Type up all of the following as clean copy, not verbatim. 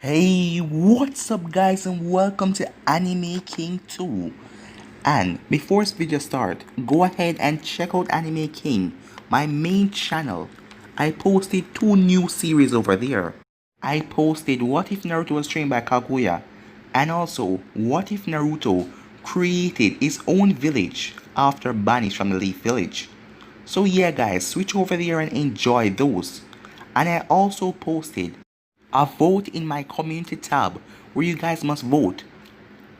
Hey, what's up guys and welcome to Anime King 2. And before this video start, go ahead and check out Anime King, my main channel. I posted two new series over there. I posted What If Naruto Was Trained by Kaguya, and also What If Naruto created his own village after banished from the Leaf Village. So yeah guys, switch over there and enjoy those. And I also posted a vote in my community tab where you guys must vote.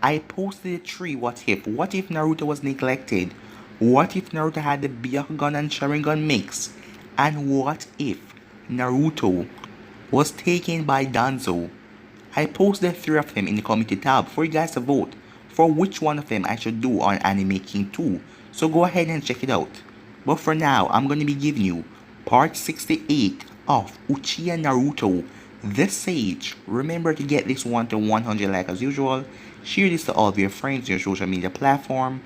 I posted three what if. What if Naruto was neglected? What if Naruto had the Byakugan and Sharingan mix? And what if Naruto was taken by Danzo? I posted three of them in the community tab for you guys to vote for which one of them I should do on Anime King 2. So go ahead and check it out. But for now, I'm going to be giving you part 68 of Uchiha Naruto the Sage. Remember to get this one to 100 likes as usual. Share this to all of your friends on your social media platform.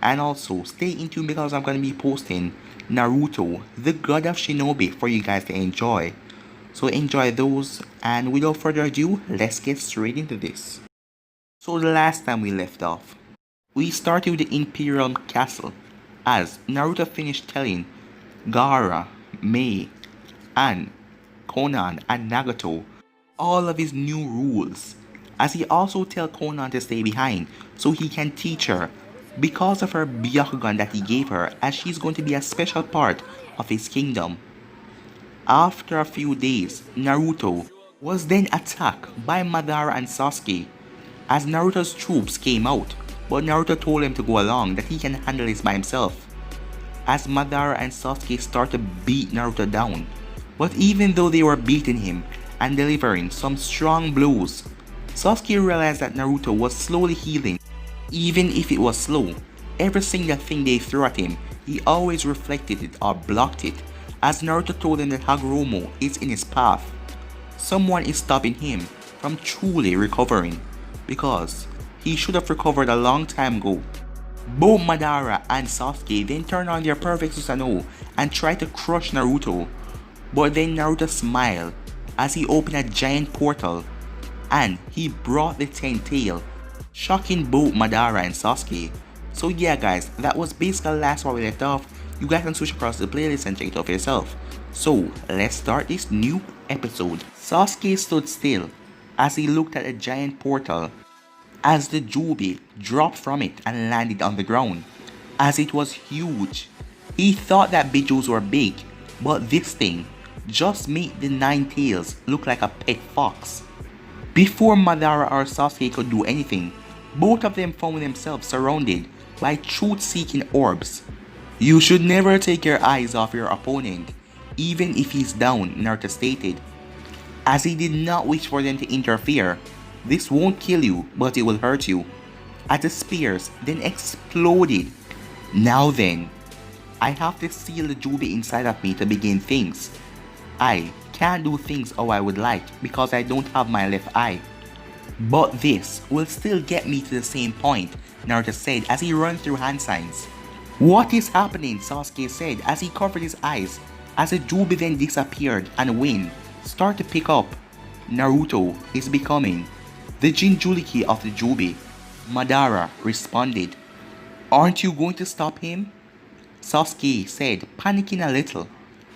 And also stay in tune because I'm going to be posting Naruto, the God of Shinobi, for you guys to enjoy. So enjoy those, and without further ado, let's get straight into this. So the last time we left off, we started with the Imperial Castle as Naruto finished telling Gaara, Mei, and Konan and Nagato all of his new rules, as he also tells Konan to stay behind so he can teach her because of her Byakugan that he gave her, as she's going to be a special part of his kingdom. After a few days, Naruto was then attacked by Madara and Sasuke as Naruto's troops came out, but Naruto told him to go along, that he can handle this by himself. As Madara and Sasuke start to beat Naruto down, but even though they were beating him and delivering some strong blows, Sasuke realized that Naruto was slowly healing. Even if it was slow, every single thing they threw at him, he always reflected it or blocked it, as Naruto told him that Hagoromo is in his path. Someone is stopping him from truly recovering, because he should have recovered a long time ago. Both Madara and Sasuke then turned on their perfect Susanoo and tried to crush Naruto. But then Naruto smiled as he opened a giant portal and he brought the 10 tail, shocking both Madara and Sasuke. So yeah guys, that was basically the last one we left off. You guys can switch across the playlist and check it out for yourself. So let's start this new episode. Sasuke stood still as he looked at a giant portal as the Jubi dropped from it and landed on the ground. As it was huge, he thought that Bijus were big, but this thing just made the 9 tails look like a pet fox. Before Madara or Sasuke could do anything, both of them found themselves surrounded by truth-seeking orbs. You should never take your eyes off your opponent, even if he's down, Naruto stated. As he did not wish for them to interfere. This won't kill you, but it will hurt you. As the spears then exploded. Now then, I have to seal the Jubi inside of me to begin things. I can't do things how I would like because I don't have my left eye. But this will still get me to the same point, Naruto said as he ran through hand signs. What is happening? Sasuke said as he covered his eyes, as the Jubi then disappeared and wind started to pick up. Naruto is becoming the Jinchuriki of the Jubi. Madara responded. Aren't you going to stop him? Sasuke said, panicking a little,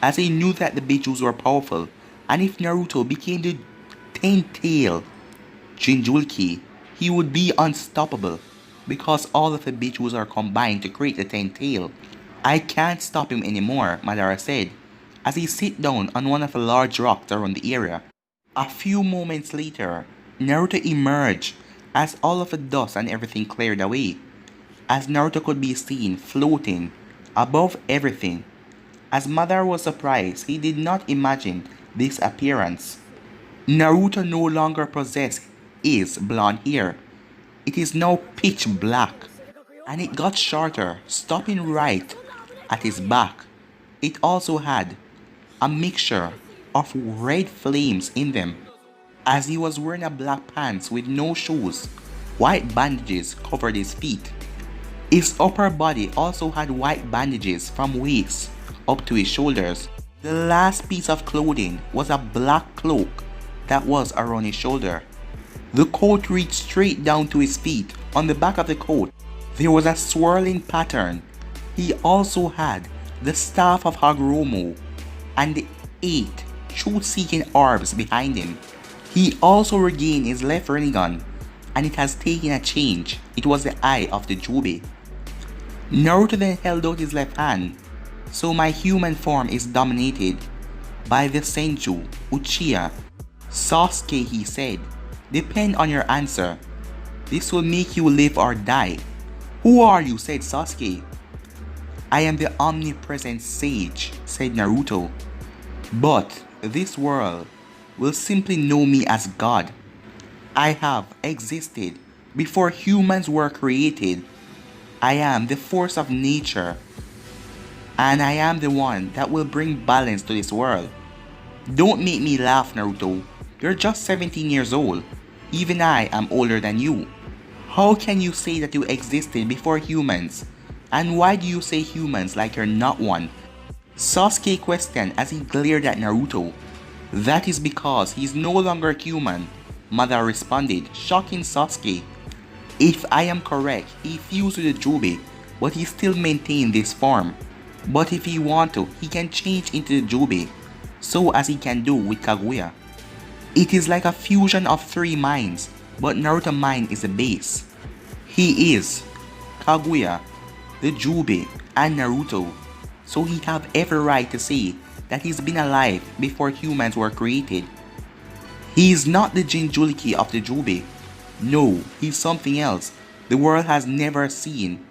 as he knew that the Bijus were powerful, and if Naruto became the 10-tail Jinchuriki, he would be unstoppable, because all of the Bijus are combined to create the 10-tail. I can't stop him anymore, Madara said, as he sat down on one of the large rocks around the area. A few moments later, Naruto emerged as all of the dust and everything cleared away, as Naruto could be seen floating above everything. As Madara was surprised, he did not imagine this appearance. Naruto no longer possessed his blonde hair. It is now pitch black, and it got shorter, stopping right at his back. It also had a mixture of red flames in them. As he was wearing a black pants with no shoes, white bandages covered his feet. His upper body also had white bandages from waist up to his shoulders. The last piece of clothing was a black cloak that was around his shoulder. The coat reached straight down to his feet. On the back of the coat, there was a swirling pattern. He also had the staff of Hashirama and the 8 truth-seeking orbs behind him. He also regained his left Rinnegan, and it has taken a change. It was the eye of the Jubi. Naruto then held out his left hand. So my human form is dominated by the Senju, Uchiha. Sasuke, he said, depend on your answer. This will make you live or die. Who are you? Said Sasuke. I am the omnipresent sage, said Naruto. But this world will simply know me as God. I have existed before humans were created. I am the force of nature, and I am the one that will bring balance to this world. Don't make me laugh, Naruto. You're just 17 years old. Even I am older than you. How can you say that you existed before humans? And why do you say humans like you're not one? Sasuke questioned as he glared at Naruto. That is because he's no longer human, Madara responded, shocking Sasuke. If I am correct, he fused with the Jubi, but he still maintained this form. But if he wants to, he can change into the Jubi, so as he can do with Kaguya. It is like a fusion of 3 minds, but Naruto's mind is the base. He is Kaguya, the Jubi, and Naruto, so he have every right to say that he's been alive before humans were created. He is not the Jinchuriki of the Jubi. No, he's something else the world has never seen.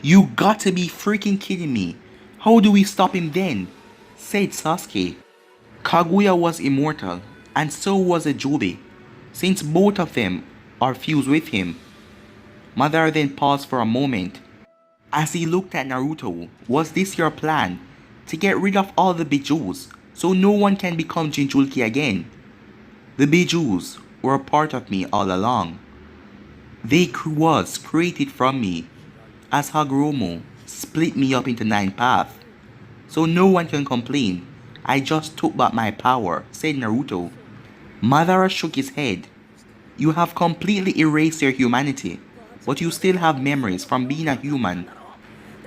You got to be freaking kidding me. How do we stop him then? Said Sasuke. Kaguya was immortal, and so was the Jubi, since both of them are fused with him. Madara then paused for a moment. As he looked at Naruto, was this your plan? To get rid of all the Bijus, so no one can become Jinchuriki again? The Bijus were a part of me all along. They was created from me, as Hashirama split me up into 9 paths. So no one can complain. I just took back my power, said Naruto. Madara shook his head. You have completely erased your humanity, but you still have memories from being a human.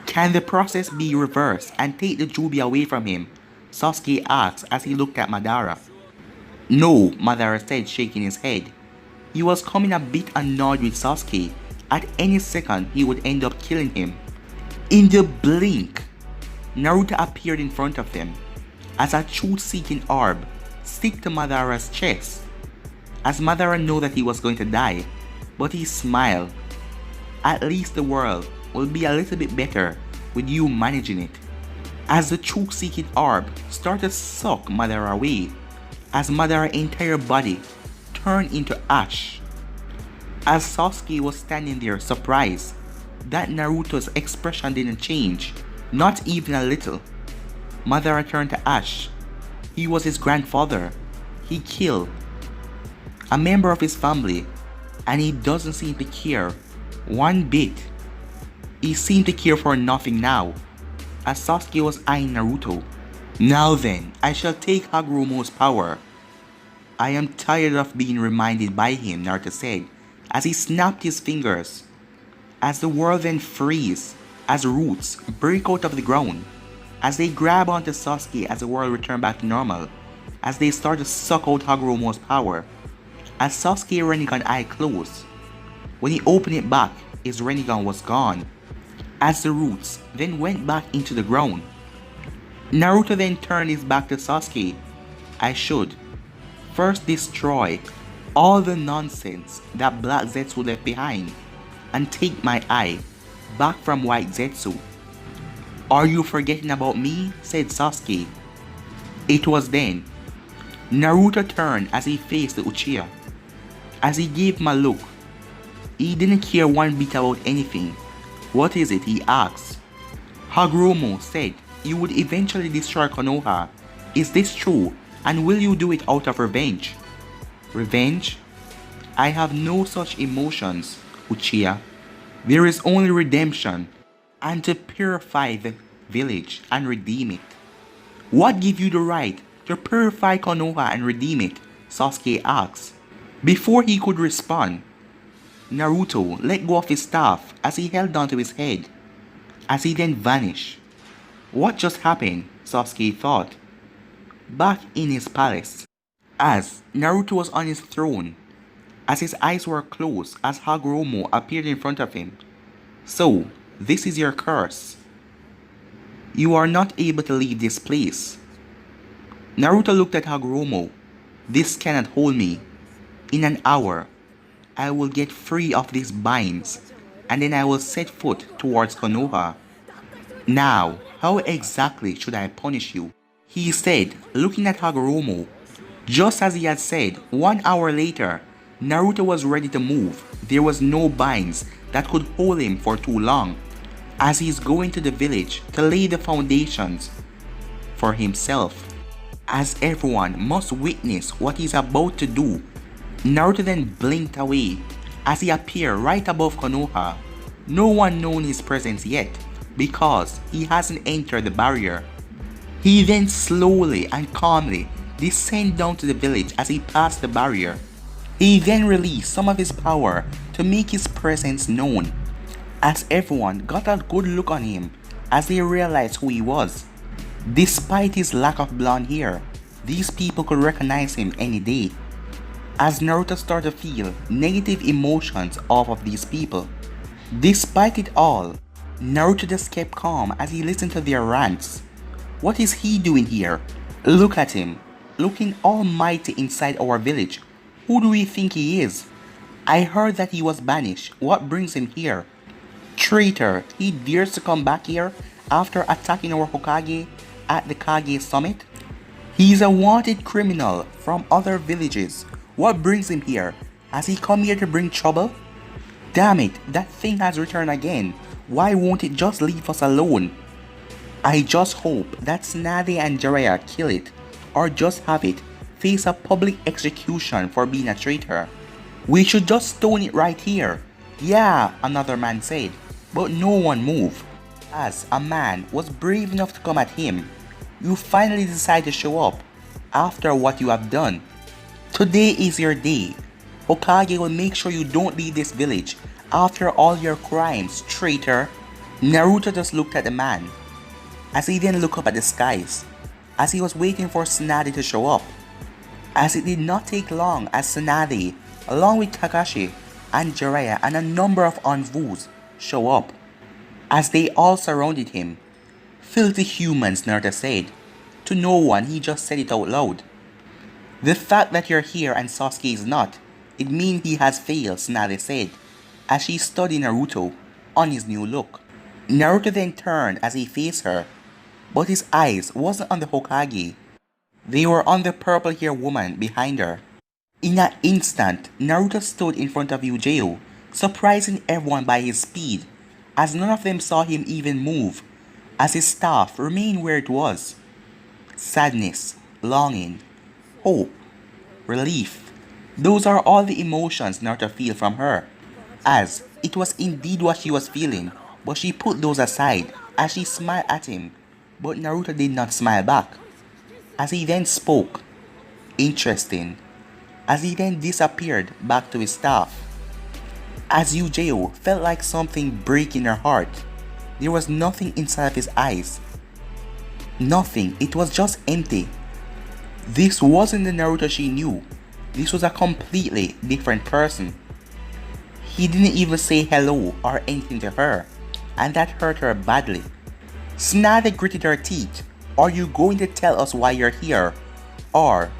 Can the process be reversed and take the Jubi away from him? Sasuke asked as he looked at Madara. No, Madara said, shaking his head. He was coming a bit annoyed with Sasuke. At any second, he would end up killing him. In the blink, Naruto appeared in front of them as a truth-seeking orb stick to Madara's chest. As Madara knew that he was going to die, but he smiled. At least the world will be a little bit better with you managing it. As the truth-seeking orb started to suck Madara away, as Madara's entire body turned into ash. As Sasuke was standing there surprised that Naruto's expression didn't change, not even a little. Madara turned to ash. He was his grandfather. He killed a member of his family, and he doesn't seem to care one bit. He seemed to care for nothing now, as Sasuke was eyeing Naruto. Now then, I shall take Hashirama's power. I am tired of being reminded by him, Naruto said, as he snapped his fingers. As the world then freeze, as roots break out of the ground, as they grab onto Sasuke as the world returned back to normal, as they start to suck out Hashirama's power, as Sasuke's Rinnegan eye closed. When he opened it back, his Rinnegan was gone, as the roots then went back into the ground. Naruto then turned his back to Sasuke. I should first destroy all the nonsense that Black Zetsu left behind and take my eye back from White Zetsu. Are you forgetting about me? Said Sasuke. It was then Naruto turned as he faced the Uchiha. As he gave him a look, he didn't care one bit about anything. What is it? He asked. Hashirama said you would eventually destroy Konoha. Is this true? And will you do it out of revenge? Revenge? I have no such emotions, Uchiha. There is only redemption, and to purify the village and redeem it. What gives you the right to purify Konoha and redeem it? Sasuke asked. Before he could respond, Naruto let go of his staff as he held onto his head, as he then vanished. What just happened? Sasuke thought. Back in his palace, as Naruto was on his throne, as his eyes were closed as Hagoromo appeared in front of him. So, this is your curse. You are not able to leave this place. Naruto looked at Hagoromo. This cannot hold me. In an hour, I will get free of these binds, and then I will set foot towards Konoha. Now, how exactly should I punish you? He said, looking at Hagoromo. Just as he had said, 1 hour later, Naruto was ready to move. There was no binds that could hold him for too long, as he is going to the village to lay the foundations for himself. As everyone must witness what he is about to do, Naruto then blinked away as he appeared right above Konoha. No one known his presence yet because he hasn't entered the barrier. He then slowly and calmly descended down to the village as he passed the barrier. He then released some of his power to make his presence known, as everyone got a good look on him as they realized who he was. Despite his lack of blonde hair, these people could recognize him any day, as Naruto started to feel negative emotions off of these people. Despite it all, Naruto just kept calm as he listened to their rants. What is he doing here? Look at him, looking almighty inside our village. Who do we think he is? I heard that he was banished. What brings him here? Traitor, he dares to come back here after attacking our Hokage at the Kage summit? He's a wanted criminal from other villages. What brings him here? Has he come here to bring trouble? Damn it, that thing has returned again. Why won't it just leave us alone? I just hope that Tsunade and Jiraiya kill it, or just have it face a public execution for being a traitor. We should just stone it right here. Yeah, another man said, but no one moved. As a man was brave enough to come at him, you finally decide to show up after what you have done. Today is your day. Hokage will make sure you don't leave this village after all your crimes, traitor. Naruto just looked at the man, as he then looked up at the skies, as he was waiting for Tsunade to show up. As it did not take long as Tsunade, along with Kakashi and Jiraiya and a number of Anvus, show up. As they all surrounded him. Filthy humans, Naruto said. To no one, he just said it out loud. The fact that you're here and Sasuke is not, it means he has failed, Tsunade said, as she studied Naruto on his new look. Naruto then turned as he faced her, but his eyes wasn't on the Hokage. They were on the purple-haired woman behind her. In an instant, Naruto stood in front of Uchiha, surprising everyone by his speed, as none of them saw him even move, as his staff remained where it was. Sadness, longing, hope, relief. Those are all the emotions Naruto felt from her, as it was indeed what she was feeling, but she put those aside as she smiled at him, but Naruto did not smile back. As he then spoke, interesting, as he then disappeared back to his staff. As Uchiha felt like something break in her heart, there was nothing inside of his eyes. Nothing, it was just empty. This wasn't the Naruto she knew. This was a completely different person. He didn't even say hello or anything to her, and that hurt her badly. Tsunade gritted her teeth. Are you going to tell us why you're here? Or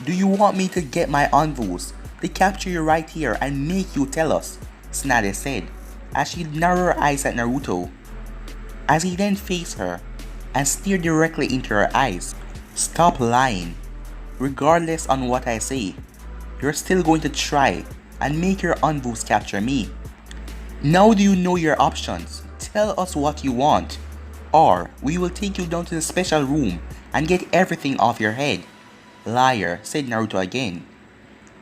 do you want me to get my Anvus to capture you right here and make you tell us? Tsunade said, as she narrowed her eyes at Naruto. As he then faced her and stared directly into her eyes. Stop lying. Regardless on what I say, you're still going to try and make your Anvus capture me. Now do you know your options? Tell us what you want, or we will take you down to the special room and get everything off your head. Liar, said Naruto again.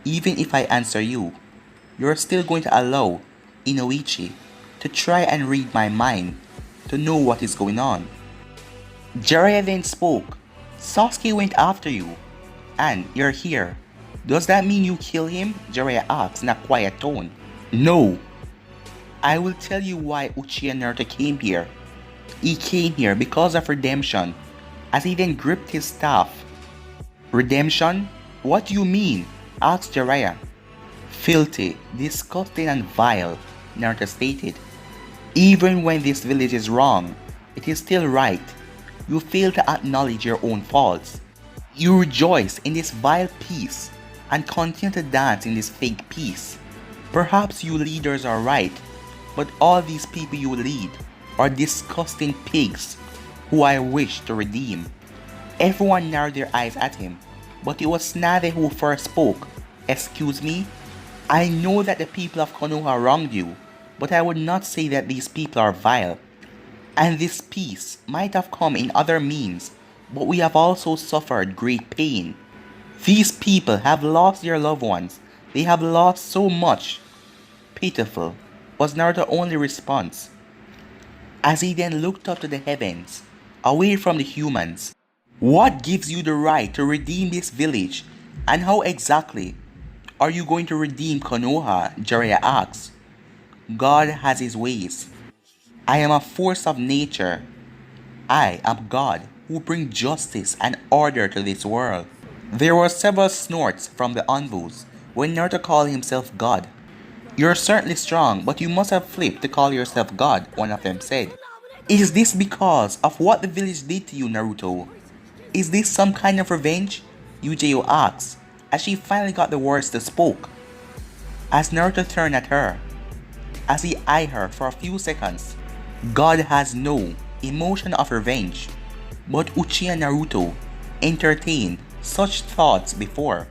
Even if I answer you, you're still going to allow Inoichi to try and read my mind, to know what is going on. Jiraiya then spoke. Sasuke went after you, and you're here. Does that mean you kill him? Jiraiya asks in a quiet tone. No. I will tell you why Uchiha Naruto came here. He came here because of redemption, as he then gripped his staff. Redemption? What do you mean? Asked Jiraiya. Filthy, disgusting and vile, Naruto stated. Even when this village is wrong, it is still right. You fail to acknowledge your own faults. You rejoice in this vile peace and continue to dance in this fake peace. Perhaps you leaders are right, but all these people you lead are disgusting pigs who I wish to redeem. Everyone narrowed their eyes at him, but it was Tsunade who first spoke. Excuse me? I know that the people of Konoha wronged you, but I would not say that these people are vile. And this peace might have come in other means, but we have also suffered great pain. These people have lost their loved ones. They have lost so much. Pitiful was Naruto's only response, as he then looked up to the heavens, away from the humans. What gives you the right to redeem this village, and how exactly are you going to redeem Konoha? Jiraiya asks. God has his ways. I am a force of nature. I am God who brings justice and order to this world. There were several snorts from the envoys when Naruto called himself God. You're certainly strong, but you must have flipped to call yourself God, one of them said. Is this because of what the village did to you, Naruto? Is this some kind of revenge? Yuji asks, as she finally got the words to spoke. As Naruto turned at her, as he eyed her for a few seconds, God has no emotion of revenge, but Uchiha Naruto entertained such thoughts before.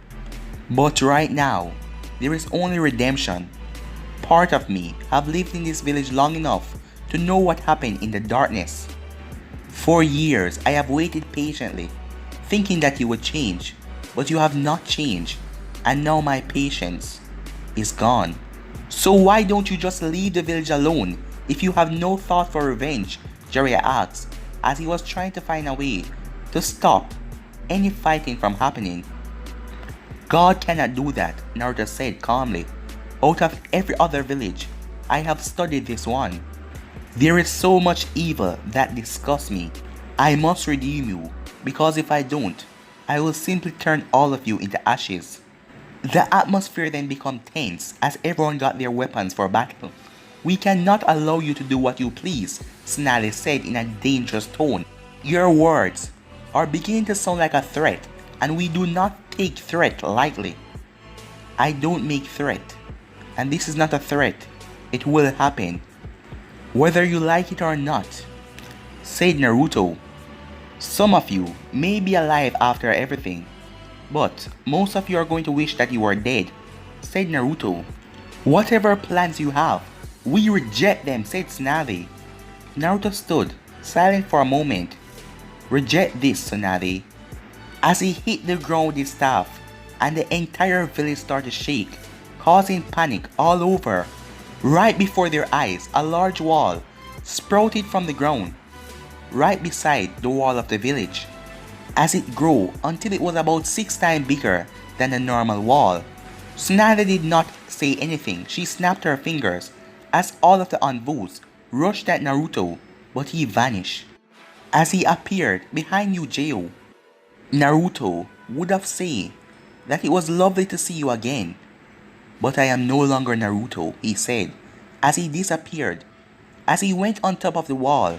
But right now, there is only redemption. Part of me have lived in this village long enough to know what happened in the darkness. For years, I have waited patiently, thinking that you would change, but you have not changed, and now my patience is gone. So why don't you just leave the village alone if you have no thought for revenge? Jiraiya asked, as he was trying to find a way to stop any fighting from happening. God cannot do that, Naruto said calmly. Out of every other village, I have studied this one. There is so much evil that disgusts me. I must redeem you, because if I don't, I will simply turn all of you into ashes. The atmosphere then became tense as everyone got their weapons for battle. We cannot allow you to do what you please, Tsunade said in a dangerous tone. Your words are beginning to sound like a threat, and we do not take threat lightly. I don't make threat, and this is not a threat. It will happen, whether you like it or not, said Naruto. Some of you may be alive after everything, but most of you are going to wish that you were dead, said Naruto. Whatever plans you have, we reject them, said Tsunade. Naruto stood, silent for a moment. Reject this, Tsunade. As he hit the ground with his staff, and the entire village started to shake, causing panic all over. Right before their eyes, a large wall sprouted from the ground, right beside the wall of the village. As it grew until it was about 6 times bigger than the normal wall. Tsunade did not say anything. She snapped her fingers as all of the envoys rushed at Naruto, but he vanished. As he appeared behind Yuji, Naruto would have said that it was lovely to see you again. But I am no longer Naruto, he said, as he disappeared, as he went on top of the wall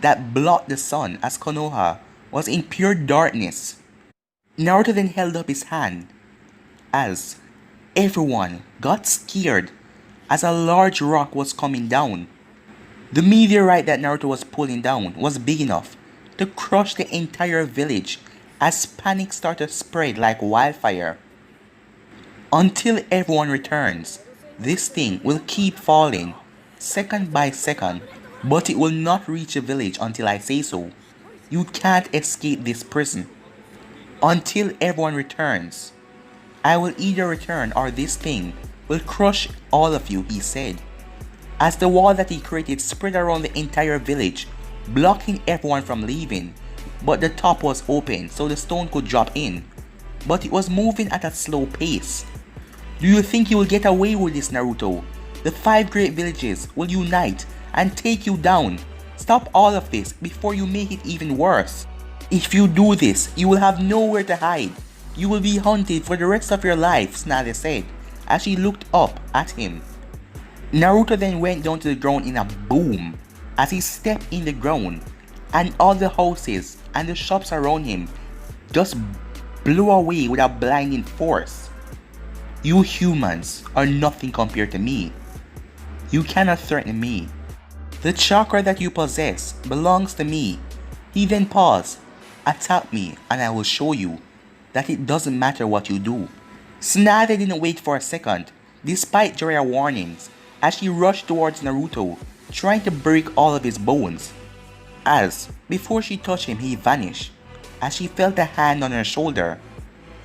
that blocked the sun as Konoha was in pure darkness. Naruto then held up his hand as everyone got scared as a large rock was coming down. The meteorite that Naruto was pulling down was big enough to crush the entire village as panic started to spread like wildfire. Until everyone returns, this thing will keep falling, second by second, but it will not reach the village until I say so. You can't escape this prison. Until everyone returns, I will either return or this thing will crush all of you, he said. As the wall that he created spread around the entire village, blocking everyone from leaving, but the top was open so the stone could drop in. but it was moving at a slow pace. Do you think you will get away with this, Naruto? The 5 great villages will unite and take you down. Stop all of this before you make it even worse. If you do this, you will have nowhere to hide. You will be hunted for the rest of your life, Tsunade said as she looked up at him. Naruto then went down to the ground in a boom as he stepped in the ground, and all the houses and the shops around him just blew away with a blinding force. You humans are nothing compared to me. You cannot threaten me. The chakra that you possess belongs to me. He then paused. Attack me and I will show you that it doesn't matter what you do. Tsunade didn't wait for a second, despite Jiraiya's warnings, as she rushed towards Naruto, trying to break all of his bones. As, before she touched him, he vanished, as she felt a hand on her shoulder,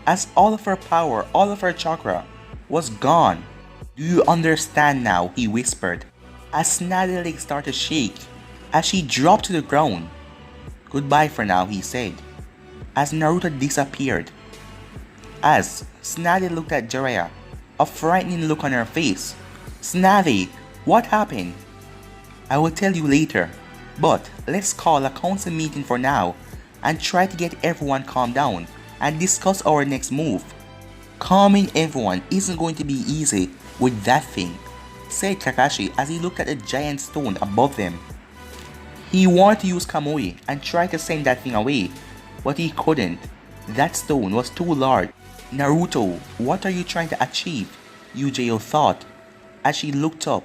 as all of her power, all of her chakra, was gone. Do you understand now? He whispered, as Tsunade's legs started to shake, as she dropped to the ground. Goodbye for now, he said, as Naruto disappeared. As Tsunade looked at Jiraiya, a frightening look on her face. Tsunade, what happened? I will tell you later, but let's call a council meeting for now and try to get everyone calmed down and discuss our next move. Calming everyone isn't going to be easy with that thing, said Kakashi as he looked at the giant stone above them. He wanted to use Kamui and try to send that thing away, but he couldn't. That stone was too large. Naruto, what are you trying to achieve? Yuji thought as she looked up.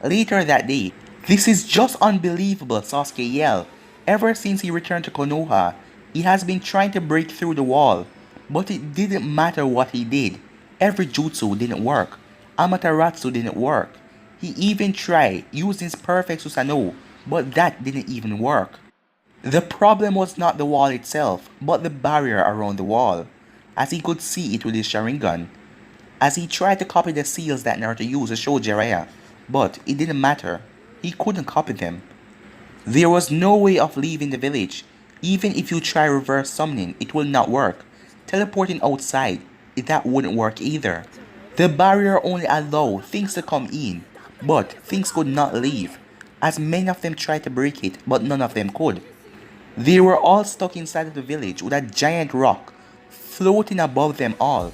Later that day, this is just unbelievable, Sasuke yelled. Ever since he returned to Konoha, he has been trying to break through the wall, but it didn't matter what he did. Every jutsu didn't work. Amaterasu didn't work. He even tried using his perfect Susanoo, but that didn't even work. The problem was not the wall itself, but the barrier around the wall, as he could see it with his sharingan, as he tried to copy the seals that Naruto used to show Jiraiya, but it didn't matter. He couldn't copy them. There was no way of leaving the village. Even if you try reverse summoning, it will not work. Teleporting outside, that wouldn't work either. The barrier only allowed things to come in, but things could not leave, as many of them tried to break it, but none of them could. They were all stuck inside of the village with a giant rock floating above them all.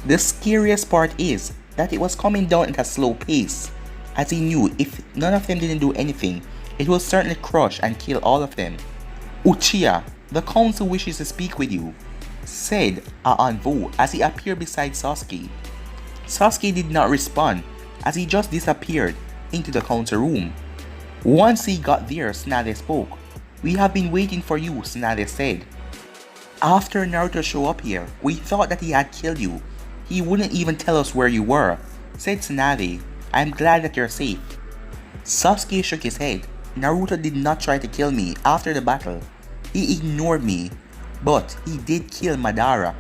The scariest part is that it was coming down at a slow pace, as he knew if none of them didn't do anything, it will certainly crush and kill all of them. Uchiha, the council wishes to speak with you, said Anvo as he appeared beside Sasuke. Sasuke did not respond as he just disappeared into the council room. Once he got there, Tsunade spoke. We have been waiting for you, Tsunade said. After Naruto showed up here, we thought that he had killed you. He wouldn't even tell us where you were, said Tsunade. I'm glad that you're safe. Sasuke shook his head. Naruto did not try to kill me after the battle. He ignored me, but he did kill Madara.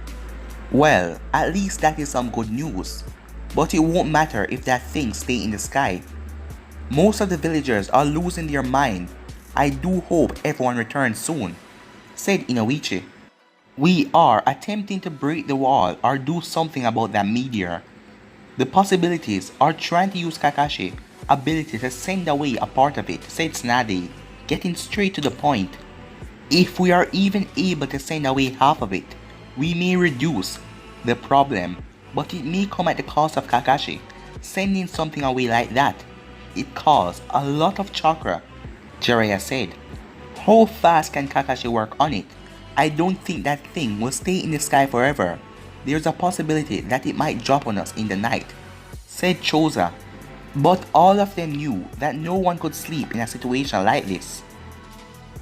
Well, at least that is some good news. But it won't matter if that thing stays in the sky. Most of the villagers are losing their mind. I do hope everyone returns soon, said Inoichi. We are attempting to break the wall or do something about that meteor. The possibilities are trying to use Kakashi's ability to send away a part of it, said Tsunade, getting straight to the point. If we are even able to send away half of it, we may reduce the problem, but it may come at the cost of Kakashi. Sending something away like that, it costs a lot of chakra, Jiraiya said. How fast can Kakashi work on it? I don't think that thing will stay in the sky forever. There's a possibility that it might drop on us in the night, said Choza. But all of them knew that no one could sleep in a situation like this.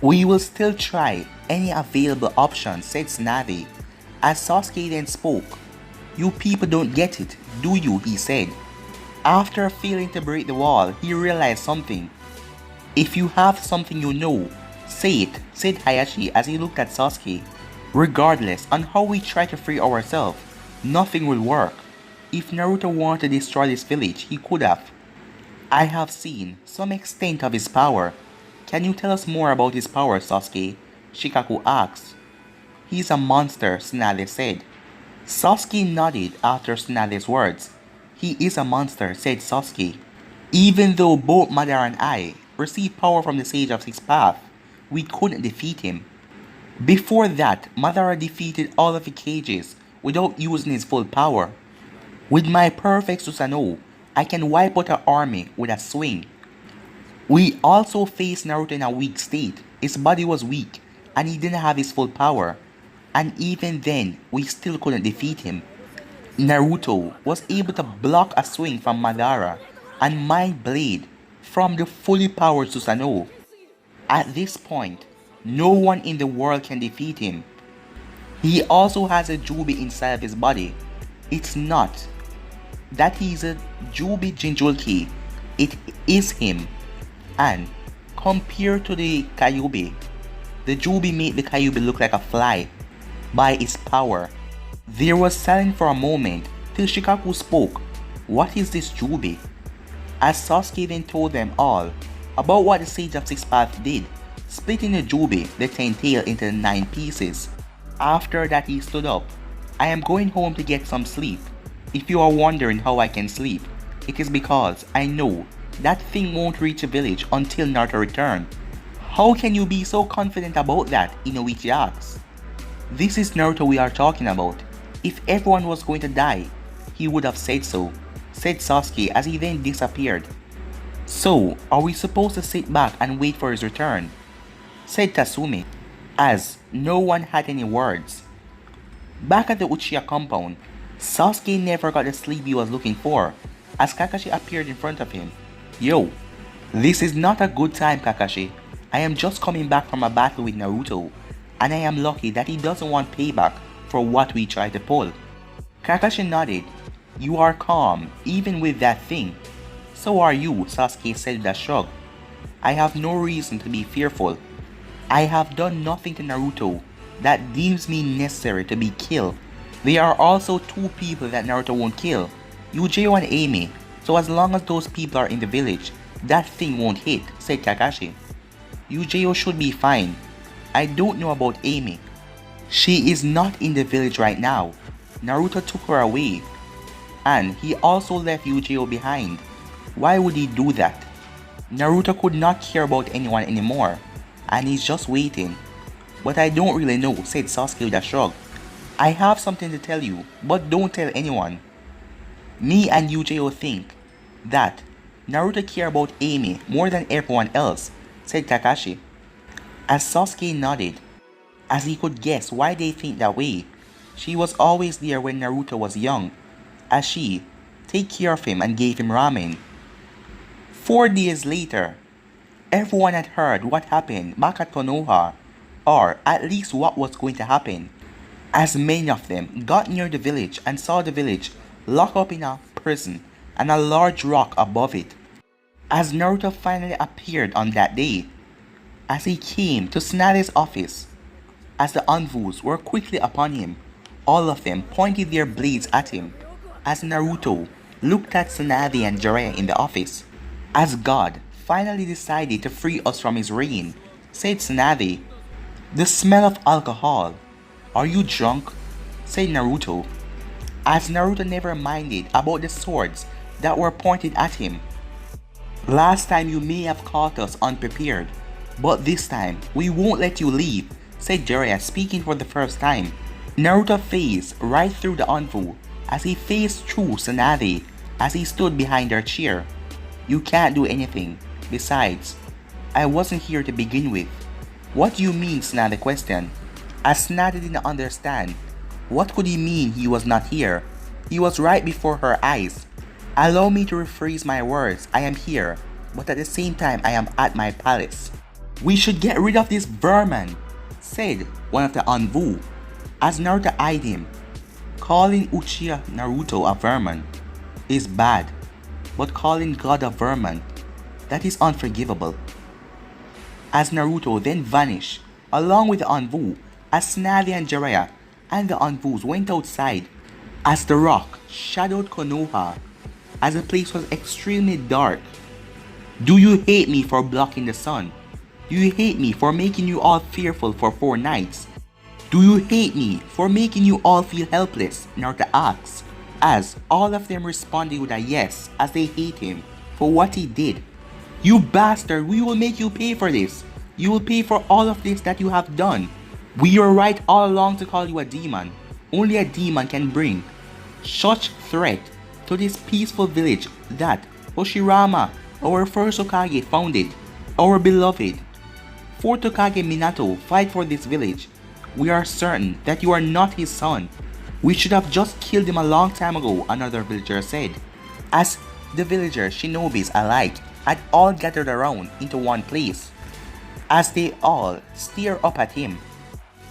We will still try any available options, said Tsunade, as Sasuke then spoke. You people don't get it, do you? He said. After failing to break the wall, he realized something. If you have something you know, say it, said Hayashi as he looked at Sasuke. Regardless on how we try to free ourselves, nothing will work. If Naruto wanted to destroy this village, he could have. I have seen some extent of his power. Can you tell us more about his power, Sasuke? Shikaku asked. He's a monster, Tsunade said. Sasuke nodded after Tsunade's words. He is a monster, said Sasuke. Even though both Madara and I received power from the Sage of Six Paths, we couldn't defeat him. Before that, Madara defeated all of the cages without using his full power. With my perfect Susanoo, I can wipe out an army with a swing. We also faced Naruto in a weak state. His body was weak and he didn't have his full power. And even then, we still couldn't defeat him. Naruto was able to block a swing from Madara and Mind Blade from the fully powered Susanoo. At this point, no one in the world can defeat him. He also has a Jubi inside of his body. It's not that he's a Jubi Jinchuriki, it is him. And compared to the Kyuubi, the Jubi made the Kyuubi look like a fly by its power. There was silence for a moment till Shikaku spoke. What is this Jubi? As Sasuke then told them all about what the Sage of Six Paths did, splitting the Jubi, the 10 tail, into 9 pieces. After that he stood up. I am going home to get some sleep. If you are wondering how I can sleep, it is because I know that thing won't reach the village until Naruto returns. How can you be so confident about that? Inoichi asks. This is Naruto we are talking about. If everyone was going to die, he would have said so, said Sasuke as he then disappeared. So, are we supposed to sit back and wait for his return? Said Tasumi, as no one had any words. Back at the Uchiha compound, Sasuke never got the sleep he was looking for, as Kakashi appeared in front of him. Yo, this is not a good time, Kakashi. I am just coming back from a battle with Naruto, and I am lucky that he doesn't want payback for what we tried to pull. Kakashi nodded. You are calm, even with that thing. So are you, Sasuke said with a shrug. I have no reason to be fearful. I have done nothing to Naruto that deems me necessary to be killed. There are also 2 people that Naruto won't kill, Uchiha and Amy, so as long as those people are in the village, that thing won't hit, said Kakashi. Uchiha should be fine. I don't know about Amy. She is not in the village right now. Naruto took her away. And he also left Uchiha behind. Why would he do that? Naruto could not care about anyone anymore, and he's just waiting. But I don't really know, said Sasuke with a shrug. I have something to tell you, but don't tell anyone. Me and Uchiha think that Naruto cares about Amy more than everyone else, said Kakashi. As Sasuke nodded, as he could guess why they think that way. She was always there when Naruto was young, as she take care of him and gave him ramen. 4 days later, everyone had heard what happened back at Konoha, or at least what was going to happen, as many of them got near the village and saw the village locked up in a prison and a large rock above it. As Naruto finally appeared on that day, as he came to Tsunade's office, as the Anvus were quickly upon him, all of them pointed their blades at him, as Naruto looked at Tsunade and Jiraiya in the office. As God finally decided to free us from his reign, said Tsunade. The smell of alcohol. Are you drunk? Said Naruto. As Naruto never minded about the swords that were pointed at him. Last time you may have caught us unprepared, but this time we won't let you leave, said Jiraiya, speaking for the first time. Naruto phased right through the Anvu as he phased through Tsunade as he stood behind her chair. You can't do anything. Besides, I wasn't here to begin with. What do you mean? Tsunade questioned. As Tsunade didn't understand. What could he mean he was not here? He was right before her eyes. Allow me to rephrase my words. I am here, but at the same time I am at my palace. We should get rid of this vermin, said one of the Anvu, as Naruto eyed him. Calling Uchiha Naruto a vermin is bad, but calling God a vermin, that is unforgivable. As Naruto then vanished, along with the Anvu, as Tsunade and Jiraiya and the Anvus went outside, as the rock shadowed Konoha, as the place was extremely dark. Do you hate me for blocking the sun? Do you hate me for making you all fearful for 4 nights? Do you hate me for making you all feel helpless? Naruto asks, as all of them responded with a yes as they hate him for what he did. You bastard, we will make you pay for this. You will pay for all of this that you have done. We were right all along to call you a demon. Only a demon can bring such threat to this peaceful village that Hashirama, our first Hokage, founded. Our beloved. Fourth Hokage Minato fight for this village. We are certain that you are not his son. We should have just killed him a long time ago, another villager said. As the villagers, shinobis alike, had all gathered around into one place. As they all stare up at him.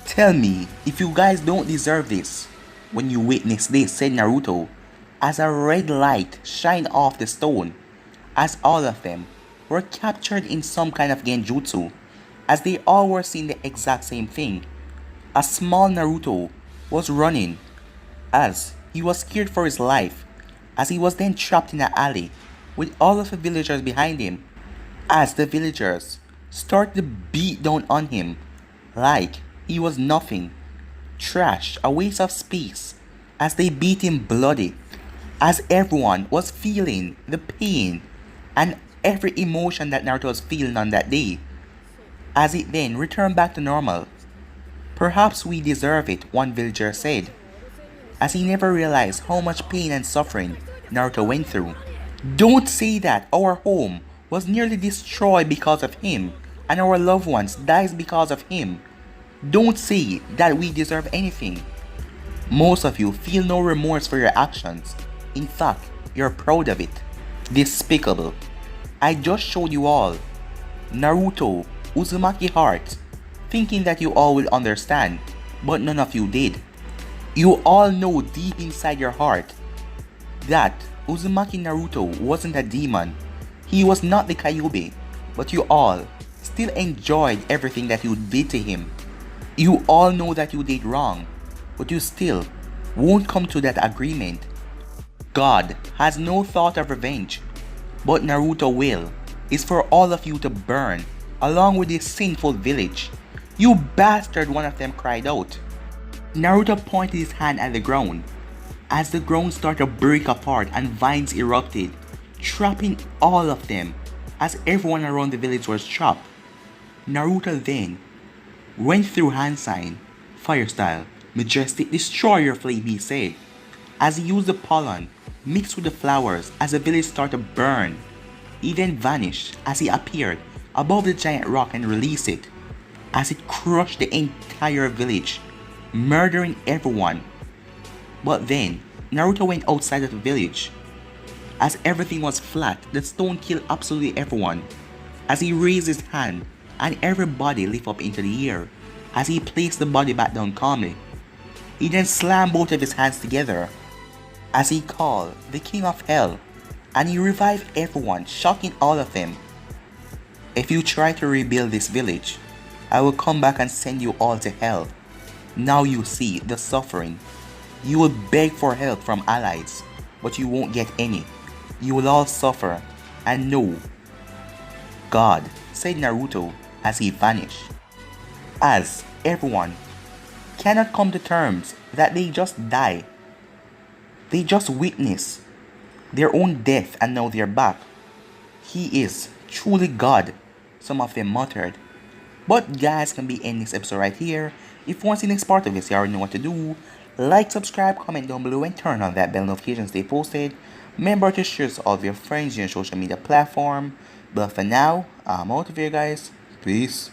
Tell me if you guys don't deserve this. When you witness this, said Naruto, as a red light shined off the stone, as all of them were captured in some kind of genjutsu, as they all were seeing the exact same thing. A small Naruto was running, as he was scared for his life, as he was then trapped in an alley with all of the villagers behind him, as the villagers started to beat down on him like he was nothing, trash, a waste of space, as they beat him bloody, as everyone was feeling the pain and every emotion that Naruto was feeling on that day, as it then returned back to normal. Perhaps we deserve it, one villager said, as he never realized how much pain and suffering Naruto went through. Don't say that. Our home was nearly destroyed because of him, and our loved ones died because of him. Don't say that we deserve anything. Most of you feel no remorse for your actions. In fact, you're proud of it. Despicable. I just showed you all. Naruto, Uzumaki heart, thinking that you all will understand, but none of you did. You all know deep inside your heart that Uzumaki Naruto wasn't a demon. He was not the Kyuubi, but you all still enjoyed everything that you did to him. You all know that you did wrong, but you still won't come to that agreement. God has no thought of revenge, but Naruto will is for all of you to burn along with this sinful village. You bastard, one of them cried out. Naruto pointed his hand at the ground as the ground started to break apart and vines erupted, trapping all of them as everyone around the village was trapped. Naruto then went through hand sign, fire style, majestic destroyer flame, he said, as he used the pollen mixed with the flowers as the village started to burn. He then vanished as he appeared above the giant rock and released it as it crushed the entire village, murdering everyone. But then Naruto went outside of the village. As everything was flat, the stone killed absolutely everyone. As he raised his hand and everybody lifted up into the air as he placed the body back down calmly. He then slammed both of his hands together as he called the King of Hell, and he revived everyone, shocking all of them. If you try to rebuild this village, I will come back and send you all to hell. Now you see the suffering. You will beg for help from allies, but you won't get any. You will all suffer, and know God, said Naruto as he vanished. As everyone cannot come to terms that they just die. They just witness their own death and now they're back. He is truly God, some of them muttered. But guys, can be ending this episode right here. If you want to see the next part of this, you already know what to do. Like, subscribe, comment down below, and turn on that bell notification to stay posted. Remember to share to all of your friends in your social media platform. But for now, I'm out of here, guys. Peace.